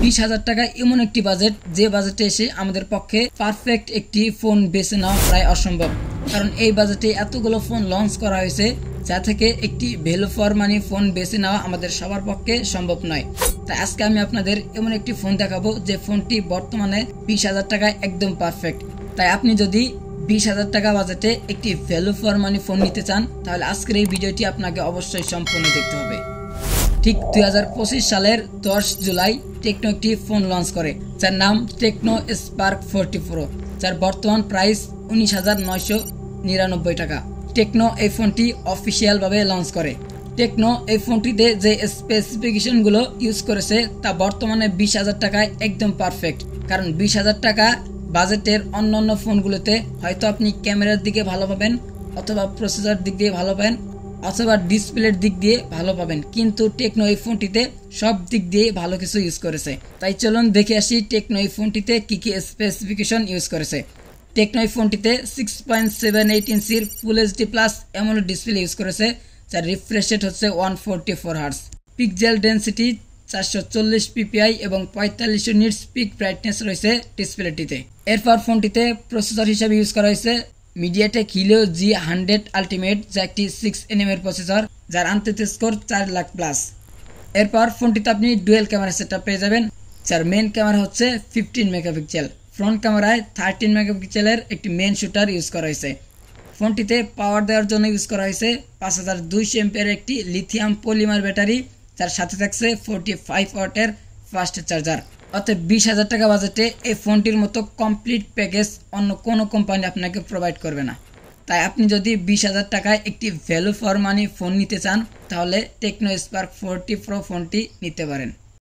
20,000 টাকা এমন একটি বাজেট, যে বাজেটে এসে আমাদের পক্ষে পারফেক্ট একটি ফোন বেছে নেওয়া প্রায় অসম্ভব। কারণ এই বাজেটে এতগুলো ফোন লঞ্চ করা হয়েছে, যা থেকে একটি ভ্যালু ফর মানি ফোন বেছে নেওয়া আমাদের সবার পক্ষে সম্ভব নয়। তাই আজকে আমি আপনাদের এমন একটি ফোন দেখাবো যে ফোনটি বর্তমানে 20,000 টাকায় একদম পারফেক্ট। তাই আপনি যদি 20,000 টাকা বাজেটে একটি ভ্যালু ফর মানি ফোন নিতে চান, তাহলে আজকের এই ভিডিওটি আপনাকে অবশ্যই সম্পূর্ণ দেখতে হবে। ঠিক 2025 সালের 10 জুলাই টেকনো একটি ফোন লঞ্চ করে, যার নাম টেকনো স্পার্ক 40 প্রো, যার বর্তমান প্রাইস 19,999 টাকা। টেকনো এই ফোনটি অফিসিয়ালভাবে লঞ্চ করে। টেকনো এই ফোনটিতে যে স্পেসিফিকেশনগুলো ইউজ করেছে তা বর্তমানে 20,000 টাকায় একদম পারফেক্ট। কারণ 20,000 টাকা বাজেটের অন্যান্য ফোনগুলোতে হয়তো আপনি ক্যামেরার দিকে ভালো পাবেন, অথবা প্রসেসর দিক দিয়ে ভালো পাবেন, অথবা ডিসপ্লের দিক দিয়ে ভালো পাবেন, কিন্তু টেকনো এই ফোনটিতে সব দিক দিয়ে ভালো কিছু ইউজ করেছে। তাই চলুন দেখে আসি টেকনো এই ফোনটিতে কি কি স্পেসিফিকেশন ইউজ করেছে। টেকনো এই ফোনটিতে 6.78 ইঞ্চির full HD plus AMOLED display use করেছে, যার রিফ্রেশ রেট হচ্ছে 144 হার্টজ। পিক্সেল ডেন্সিটি 440 পিপিআই এবং 45 নিটস পিক ব্রাইটনেস রয়েছে ডিসপ্লেটিতে। এরপর ফোনটিতে প্রসেসর হিসেবে ইউজ করা হয়েছে মিডিয়াটেক হিলিও G100 আলটিমেট, যা একটি 6nm এর প্রসেসর, যার আন্তর্জাতিক স্কোর 4 লাখ প্লাস। এরপর ফোনটিতে আপনি ডুয়েল ক্যামেরা সেটআপ পেয়ে যাবেন, যার মেন ক্যামেরা হচ্ছে 15 মেগাপিক্সেল। ফ্রন্ট ক্যামেরায় 13 মেগাপিক্সেলের একটি মেন শুটার ইউজ করা হয়েছে। ফোনটিতে পাওয়ার দেওয়ার জন্য ইউজ করা হয়েছে 5200 এমপিয়ার একটি লিথিয়াম পলিমার ব্যাটারি, যার সাথে থাকছে 45 ওয়াটের ফাস্ট চার্জার। অর্থাৎ 20,000 টাকা বাজেটে এই ফোনটির মতো কমপ্লিট প্যাকেজ অন্য কোনো কোম্পানি আপনাকে প্রোভাইড করবে না। তাই আপনি যদি 20,000 টাকায় একটি ভ্যালু ফর মানি ফোন নিতে চান, তাহলে টেকনো স্পার্ক 40 প্রো ফোনটি নিতে পারেন।